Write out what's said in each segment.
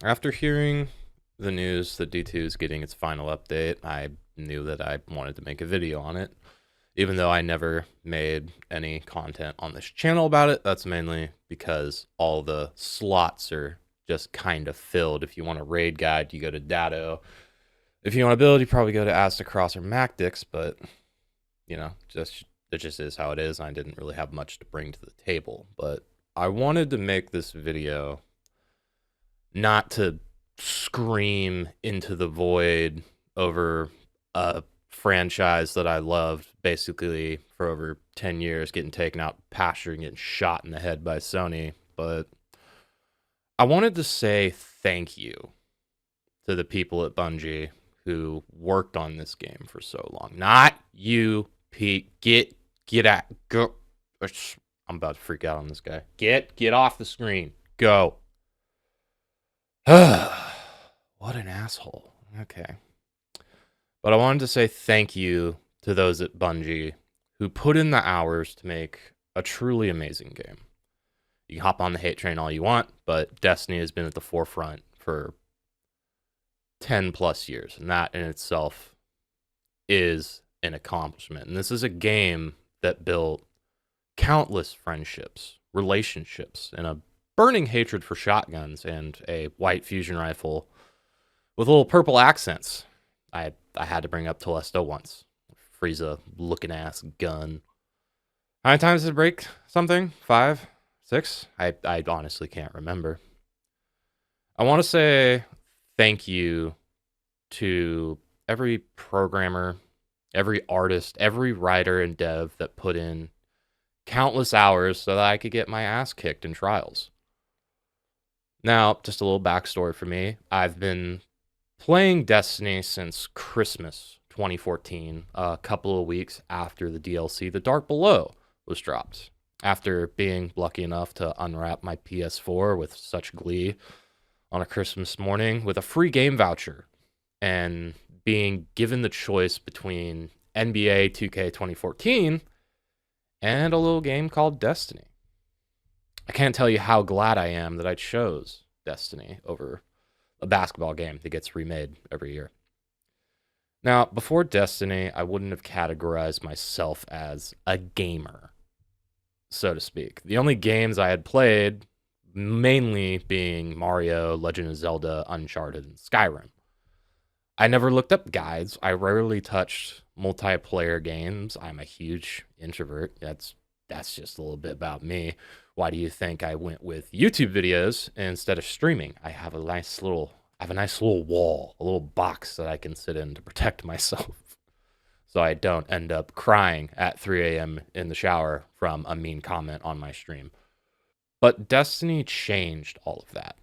After hearing the news that D2 is getting its final update, I knew that I wanted to make a video on it. Even though I never made any content on this channel about it, that's mainly because all the slots are just kind of filled. If you want a raid guide, you go to Datto. If you want to build, you probably go to Astacross or Macdix, but it just is how it is. I didn't really have much to bring to the table, but I wanted to make this video not to scream into the void over a franchise that I loved basically for over 10 years, getting taken out pasture and getting shot in the head by Sony. But I wanted to say thank you to the people at Bungie who worked on this game for so long. Not you, Pete. Get out. Go. I'm about to freak out on this guy. Get off the screen. Go. What an asshole. Okay. But I wanted to say thank you to those at Bungie who put in the hours to make a truly amazing game. You can hop on the hate train all you want, but Destiny has been at the forefront for 10 plus years, and that in itself is an accomplishment. And this is a game that built countless friendships, relationships, and a burning hatred for shotguns and a white fusion rifle with little purple accents. I had to bring up Telesto once. Frieza looking ass gun. How many times did it break something? 5? 6? I honestly can't remember. I want to say thank you to every programmer, every artist, every writer and dev that put in countless hours so that I could get my ass kicked in trials. Now, just a little backstory for me. I've been playing Destiny since Christmas 2014, a couple of weeks after the DLC The Dark Below was dropped. After being lucky enough to unwrap my PS4 with such glee on a Christmas morning with a free game voucher and being given the choice between NBA 2K 2014 and a little game called Destiny. I can't tell you how glad I am that I chose Destiny over a basketball game that gets remade every year. Now, before Destiny, I wouldn't have categorized myself as a gamer, so to speak. The only games I had played, mainly being Mario, Legend of Zelda, Uncharted, and Skyrim. I never looked up guides. I rarely touched multiplayer games. I'm a huge introvert. That's just a little bit about me. Why do you think I went with YouTube videos instead of streaming? I have a nice little wall, a little box that I can sit in to protect myself so I don't end up crying at 3 a.m. in the shower from a mean comment on my stream. But Destiny changed all of that.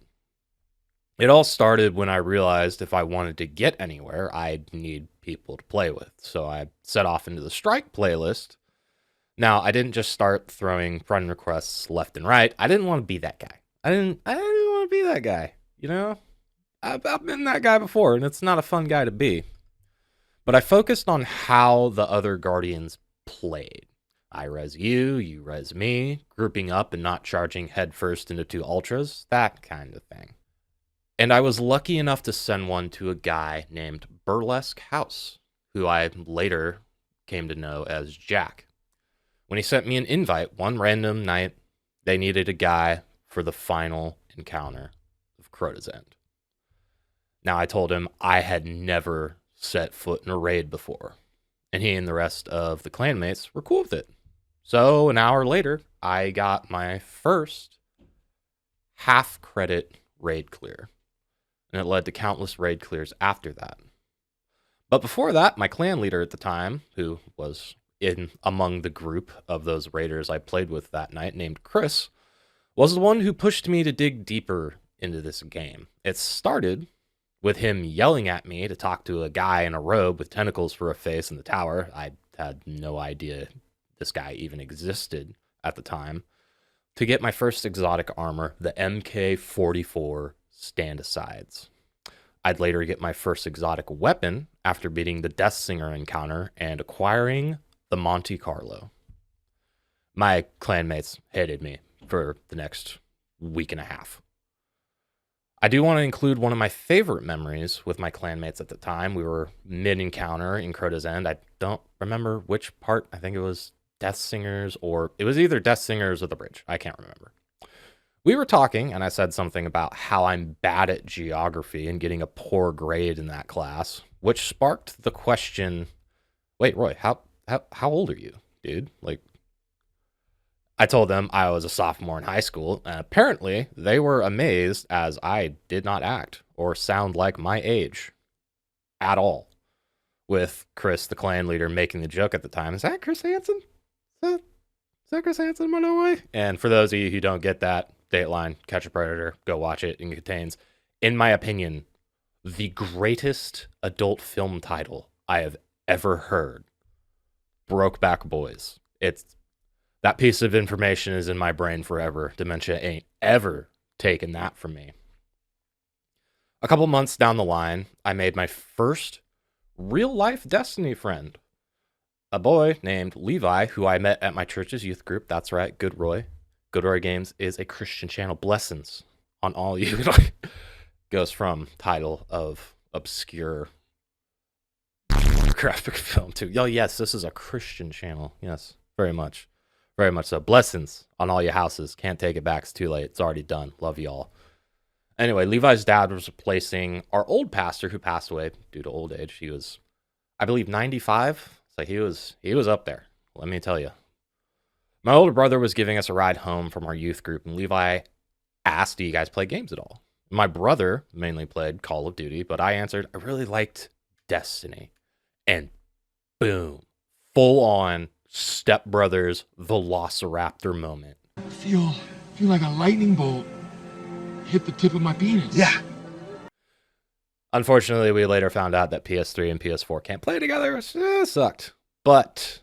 It all started when I realized if I wanted to get anywhere, I'd need people to play with. So I set off into the Strike playlist. Now, I didn't just start throwing friend requests left and right. I didn't want to be that guy. I didn't want to be that guy. You know, I've been that guy before, and it's not a fun guy to be. But I focused on how the other Guardians played. I res you, you res me, grouping up and not charging headfirst into two ultras, that kind of thing. And I was lucky enough to send one to a guy named Burlesque House, who I later came to know as Jack. When he sent me an invite one random night, they needed a guy for the final encounter of Crota's End. Now, I told him I had never set foot in a raid before, and he and the rest of the clanmates were cool with it. So an hour later, I got my first half-credit raid clear, and it led to countless raid clears after that. But before that, my clan leader at the time, who was in among the group of those raiders I played with that night, named Chris, was the one who pushed me to dig deeper into this game. It started with him yelling at me to talk to a guy in a robe with tentacles for a face in the tower. I had no idea this guy even existed at the time. To get my first exotic armor, the MK44 Stand-Asides. I'd later get my first exotic weapon after beating the Deathsinger encounter and acquiring the Monte Carlo. My clanmates hated me for the next week and a half. I do want to include one of my favorite memories with my clanmates at the time. We were mid-encounter in Crota's End. I don't remember which part. I think it was Death Singers, or it was either Death Singers or the bridge. I can't remember. We were talking, and I said something about how I'm bad at geography and getting a poor grade in that class, which sparked the question, wait, Roy, how old are you, dude? Like, I told them I was a sophomore in high school, and apparently they were amazed as I did not act or sound like my age at all. With Chris, the clan leader, making the joke at the time, is that Chris Hansen? Is that Chris Hansen, by no way? And for those of you who don't get that, Dateline, Catch a Predator, go watch it. It contains, in my opinion, the greatest adult film title I have ever heard. Brokeback Boys. It's that piece of information is in my brain forever. Dementia ain't ever taken that from me. A couple months down the line, I made my first real life Destiny friend. A boy named Levi, who I met at my church's youth group. That's right, Good Roy. Good Roy Games is a Christian channel. Blessings on all you. Goes from title of obscure graphic film to, oh yes, this is a Christian channel. Yes, very much. Very much so. Blessings on all your houses. Can't take it back. It's too late. It's already done. Love y'all. Anyway, Levi's dad was replacing our old pastor who passed away due to old age. He was, I believe, 95. So he was up there. Let me tell you. My older brother was giving us a ride home from our youth group, and Levi asked, do you guys play games at all? My brother mainly played Call of Duty, but I answered, I really liked Destiny. And boom, full on Step Brothers Velociraptor moment. I feel like a lightning bolt hit the tip of my penis. Yeah. Unfortunately, we later found out that PS3 and PS4 can't play together, which sucked. But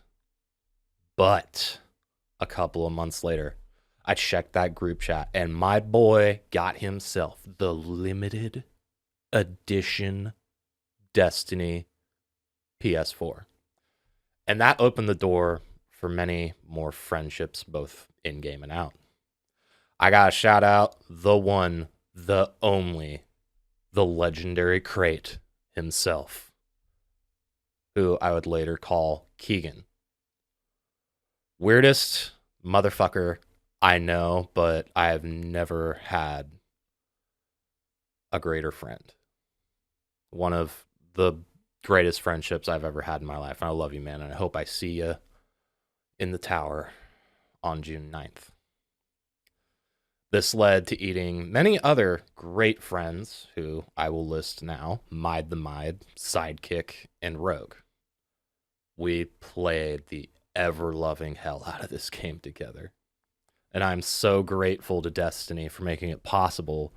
a couple of months later, I checked that group chat, and my boy got himself the limited edition Destiny PS4. And that opened the door for many more friendships, both in-game and out. I got to shout out the one, the only, the legendary Crate himself, who I would later call Keegan. Weirdest motherfucker I know, but I have never had a greater friend. One of the greatest friendships I've ever had in my life. And I love you, man. And I hope I see you in the tower on June 9th. This led to eating many other great friends who I will list now: Mide the Mide, Sidekick, and Rogue. We played the ever-loving hell out of this game together. And I'm so grateful to Destiny for making it possible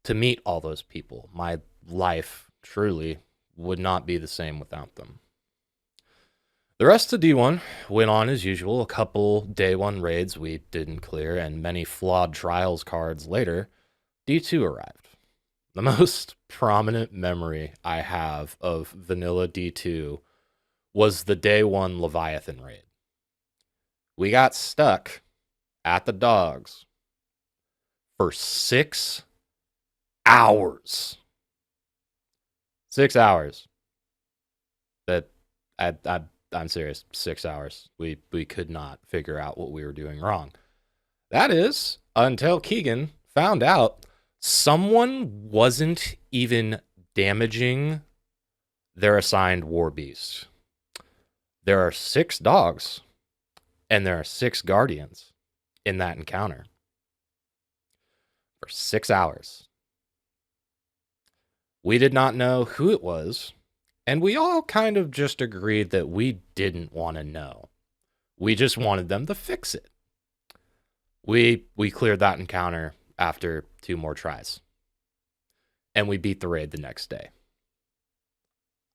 to meet all those people. My life truly would not be the same without them. The rest of D1 went on as usual. A couple day one raids we didn't clear, and many flawed trials cards later, D2 arrived. The most prominent memory I have of vanilla D2 was the day one Leviathan raid. We got stuck at the dogs for 6 hours. 6 hours. That I'm serious. 6 hours. We could not figure out what we were doing wrong. That is until Keegan found out someone wasn't even damaging their assigned war beast. There are 6 dogs and there are 6 guardians in that encounter for 6 hours. We did not know who it was, and we all kind of just agreed that we didn't want to know. We just wanted them to fix it. We cleared that encounter after 2 more tries, and we beat the raid the next day.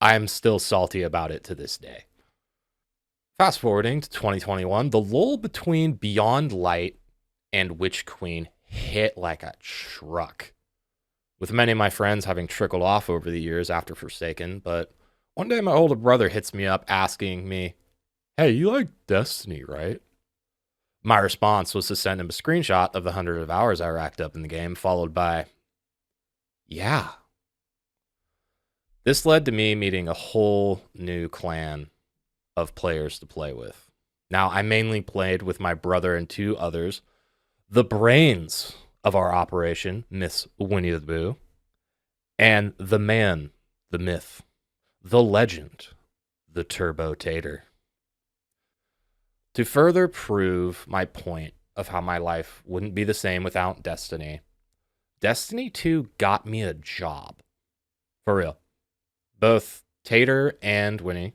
I am still salty about it to this day. Fast forwarding to 2021, the lull between Beyond Light and Witch Queen hit like a truck, with many of my friends having trickled off over the years after Forsaken. But one day my older brother hits me up asking me, hey, you like Destiny, right? My response was to send him a screenshot of the hundreds of hours I racked up in the game, followed by, Yeah. This led to me meeting a whole new clan of players to play with. Now, I mainly played with my brother and two others, the brains of our operation, Miss Winnie the Pooh, and the man, the myth, the legend, the Turbo Tater. To further prove my point of how my life wouldn't be the same without Destiny, Destiny 2 got me a job. For real. Both Tater and Winnie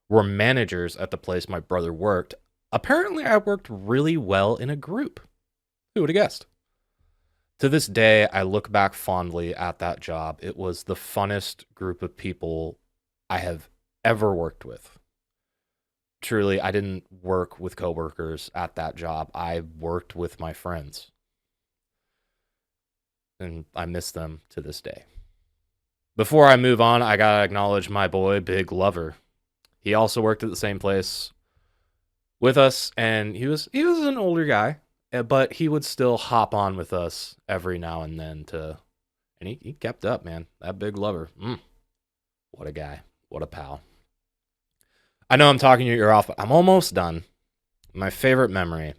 were managers at the place my brother worked. Apparently, I worked really well in a group. Who would have guessed? To this day, I look back fondly at that job. It was the funnest group of people I have ever worked with. Truly, I didn't work with coworkers at that job. I worked with my friends. And I miss them to this day. Before I move on, I gotta acknowledge my boy, Big Lover. He also worked at the same place with us, and he was an older guy, but he would still hop on with us every now and then and he kept up, man. That Big Lover. What a guy. What a pal. I know I'm talking your ear off, but I'm almost done. My favorite memory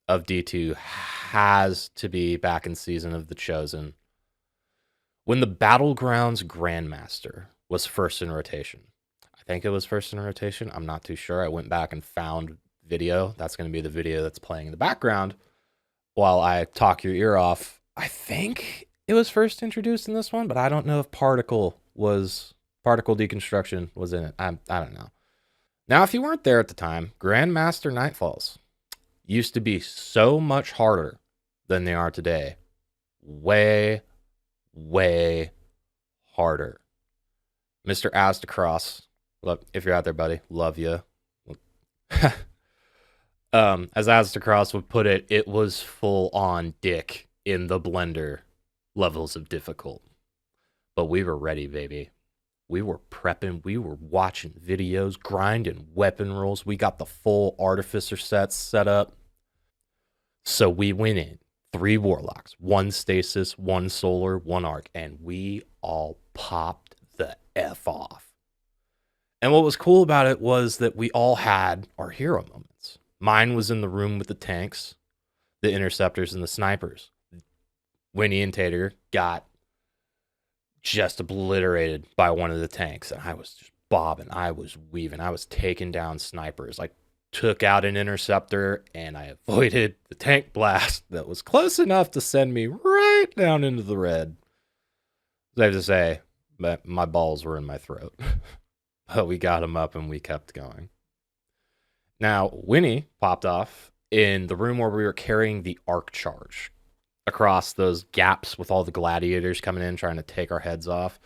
of D2 has to be back in Season of the Chosen, when the Battlegrounds Grandmaster was first in rotation. I think it was first in rotation. I'm not too sure. I went back and found video. That's going to be the video that's playing in the background while I talk your ear off. I think it was first introduced in this one, but I don't know if particle deconstruction was in it. I don't know. Now, if you weren't there at the time, Grandmaster Nightfalls used to be so much harder than they are today. Way harder. Mr. Astacross, if you're out there, buddy, love you. As Astacross would put it, it was full on dick in the blender levels of difficult. But we were ready, baby. We were prepping. We were watching videos, grinding weapon rolls. We got the full artificer sets set up. So we went in. 3 warlocks, 1 stasis, 1 solar, 1 arc, and we all popped the F off. And what was cool about it was that we all had our hero moments. Mine was in the room with the tanks, the interceptors, and the snipers. Winnie and Tater got just obliterated by one of the tanks, and I was just bobbing, I was weaving, I was taking down snipers. Like, took out an interceptor, and I avoided the tank blast that was close enough to send me right down into the red. Safe to say, my balls were in my throat. But we got him up, and we kept going. Now, Winnie popped off in the room where we were carrying the arc charge across those gaps with all the gladiators coming in, trying to take our heads off.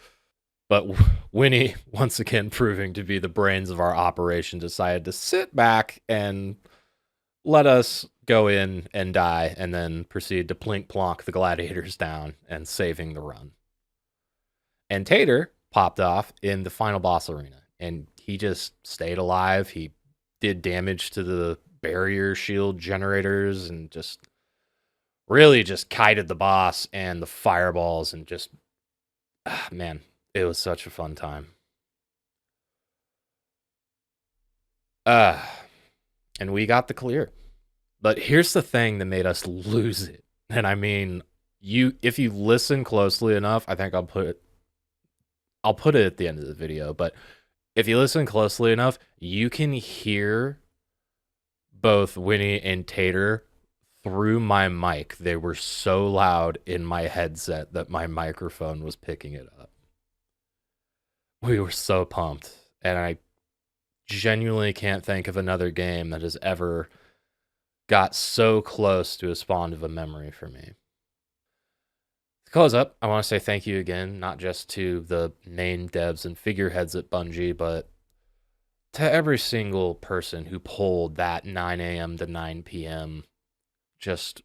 But Winnie, once again proving to be the brains of our operation, decided to sit back and let us go in and die, and then proceed to plink plonk the gladiators down and saving the run. And Tater popped off in the final boss arena, and he just stayed alive. He did damage to the barrier shield generators and just really just kited the boss and the fireballs, and just, man, it was such a fun time. And we got the clear. But here's the thing that made us lose it. And I mean, if you listen closely enough, I think I'll put it at the end of the video, but if you listen closely enough, you can hear both Winnie and Tater through my mic. They were so loud in my headset that my microphone was picking it up. We were so pumped, and I genuinely can't think of another game that has ever got so close to as fond of a memory for me. To close up, I want to say thank you again, not just to the main devs and figureheads at Bungie, but to every single person who pulled that 9 a.m. to 9 p.m. just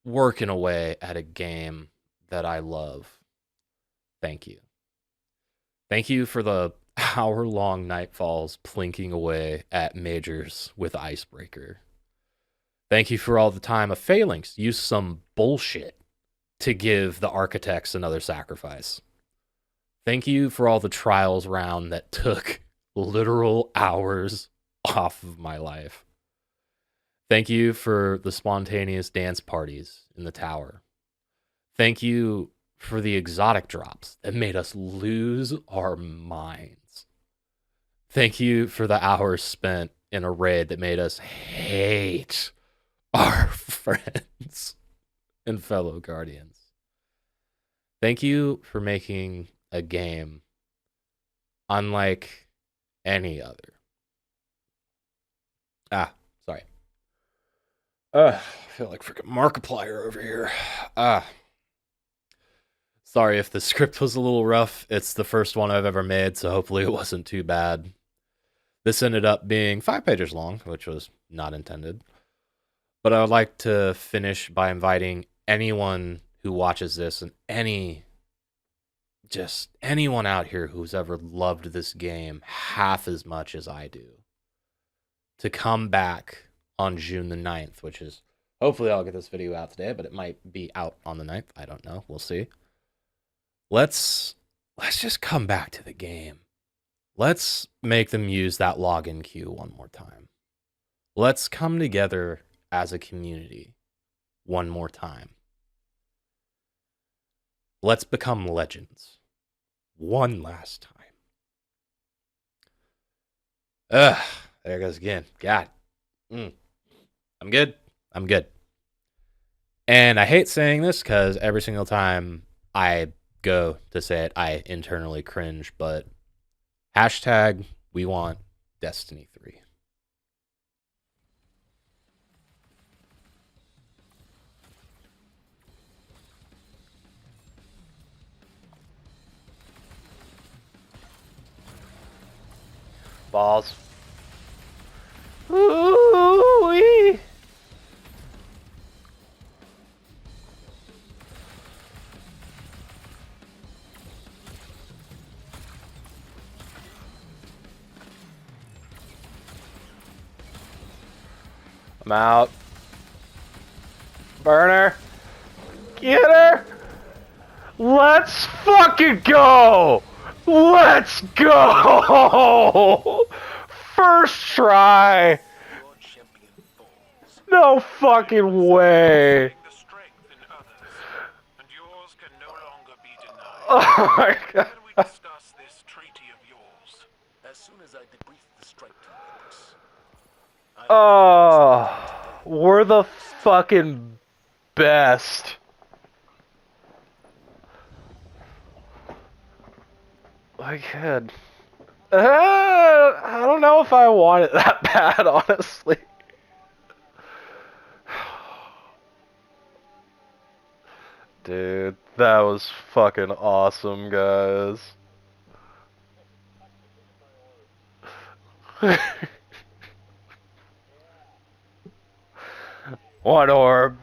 working away at a game that I love. Thank you. Thank you for the hour-long nightfalls plinking away at majors with Icebreaker. Thank you for all the time of failings. Use some bullshit to give the architects another sacrifice. Thank you for all the trials round that took literal hours off of my life. Thank you for the spontaneous dance parties in the tower. Thank you for the exotic drops that made us lose our minds. Thank you for the hours spent in a raid that made us hate our friends and fellow guardians. Thank you for making a game unlike any other. Sorry. I feel like freaking Markiplier over here. Sorry if the script was a little rough. It's the first one I've ever made, so hopefully it wasn't too bad. This ended up being 5 pages long, which was not intended. But I would like to finish by inviting anyone who watches this and anyone out here who's ever loved this game half as much as I do to come back on June the 9th, which is, hopefully I'll get this video out today, but it might be out on the 9th. I don't know. We'll see. Let's just come back to the game. Let's make them use that login queue one more time. Let's come together as a community one more time. Let's become legends one last time. There it goes again. God. I'm good. And I hate saying this because every single time I go to say it, I internally cringe, but hashtag we want Destiny 3. Balls. Ooh-wee. I'm out. Burner. Get her. Let's fucking go. Let's go. First try. No fucking way. Oh my god. Oh, we're the fucking best. I could. I don't know if I want it that bad, honestly. Dude, that was fucking awesome, guys. One orb.